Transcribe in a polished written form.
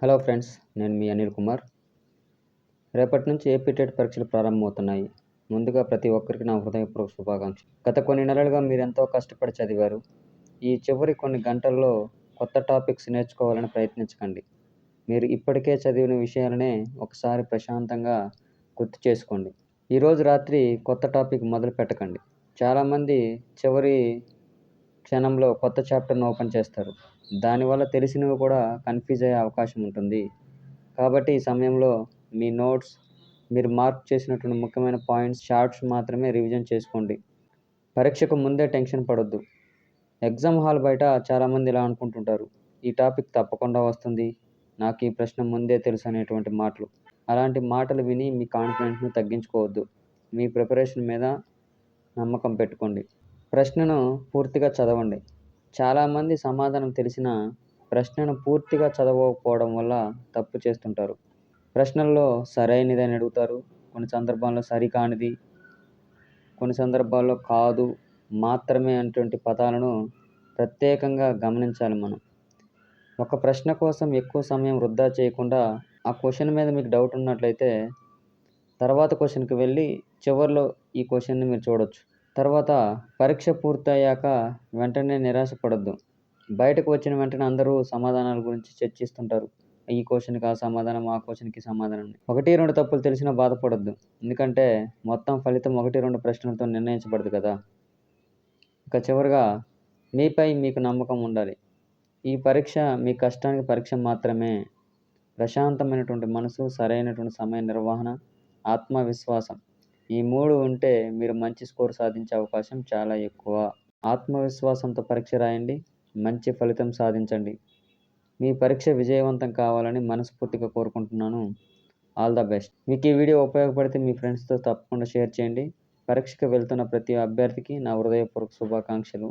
Hello friends, నేను మీ అనిల్ కుమార్. రేపటి నుంచి ఏపీ టెట్ పరీక్షలు ప్రారంభమవుతున్నాయి. ముందుగా ప్రతి ఒక్కరికి నా హృదయపూర్వక శుభాకాంక్షలు. గత కొన్ని నెలలుగా మీరెంతో కష్టపడి చదివారు. ఈ చివరి కొన్ని గంటల్లో కొత్త టాపిక్స్ నేర్చుకోవాలని ప్రయత్నించకండి. మీరు ఇప్పటికే చదివిన విషయాలనే ఒకసారి ప్రశాంతంగా గుర్తు చేసుకోండి. ఈరోజు రాత్రి కొత్త టాపిక్ మొదలు పెట్టకండి. చాలామంది చివరి క్షణంలో కొత్త చాప్టర్‌ను ఓపెన్ చేస్తారు. దానివల్ల తెలిసినవి కూడా కన్‌ఫ్యూజ్ అయ్యే అవకాశం ఉంటుంది. కాబట్టి ఈ సమయంలో మీ నోట్స్, మీరు మార్క్ చేసినటువంటి ముఖ్యమైన పాయింట్స్, షార్ట్స్ మాత్రమే రివిజన్ చేసుకోండి. పరీక్షకు ముందే టెన్షన్ పడొద్దు. ఎగ్జామ్ హాల్ బయట చాలామంది ఇలా అనుకుంటుంటారు. ఈ టాపిక్ తప్పకుండా వస్తుంది. నాకు ఈ ప్రశ్న ముందే తెలుసు అనేటువంటి మాటలు. అలాంటి మాటలు విని మీ కాన్ఫిడెన్స్‌ను తగ్గించుకోవద్దు. మీ ప్రిపరేషన్ మీద నమ్మకం పెట్టుకోండి. ప్రశ్నను పూర్తిగా చదవండి. చాలామంది సమాధానం తెలిసినా ప్రశ్నను పూర్తిగా చదవకపోవడం వల్ల తప్పు చేస్తుంటారు. ప్రశ్నల్లో సరైనదని అడుగుతారు. కొన్ని సందర్భాల్లో సరికానిది, కొన్ని సందర్భాల్లో కాదు, మాత్రమే అనేటువంటి పదాలను ప్రత్యేకంగా గమనించాలి మనం. ఒక ప్రశ్న కోసం ఎక్కువ సమయం వృధా చేయకుండా ఆ క్వెషన్ మీద మీకు డౌట్ ఉన్నట్లయితే తర్వాత క్వెషన్‌కి వెళ్ళి చివర్లో ఈ క్వెషన్‌ని మీరు చూడొచ్చు. తర్వాత పరీక్ష పూర్తయ్యాక వెంటనే నిరాశ పడొద్దు. బయటకు వచ్చిన వెంటనే అందరూ సమాధానాల గురించి చర్చిస్తుంటారు. ఈ క్వెషన్‌కి ఆ సమాధానం, ఆ క్వెషన్‌కి సమాధానం. 1, 2 తప్పులు తెలిసినా బాధపడొద్దు. ఎందుకంటే మొత్తం ఫలితం 1, 2 ప్రశ్నలతో నిర్ణయించబడదు కదా! ఇక చివరగా మీపై మీకు నమ్మకం ఉండాలి. ఈ పరీక్ష మీ కష్టానికి పరీక్ష మాత్రమే. ప్రశాంతమైనటువంటి మనసు, సరైనటువంటి సమయ నిర్వహణ, ఆత్మవిశ్వాసం ఈ 3 ఉంటే మీరు మంచి స్కోర్ సాధించే అవకాశం చాలా ఎక్కువ. ఆత్మవిశ్వాసంతో పరీక్ష రాయండి. మంచి ఫలితం సాధించండి. మీ పరీక్ష విజయవంతం కావాలని మనస్ఫూర్తిగా కోరుకుంటున్నాను. All the best. మీకు ఈ వీడియో ఉపయోగపడితే మీ ఫ్రెండ్స్‌తో తప్పకుండా షేర్ చేయండి. పరీక్షకు వెళ్తున్న ప్రతి అభ్యర్థికి నా హృదయపూర్వక శుభాకాంక్షలు.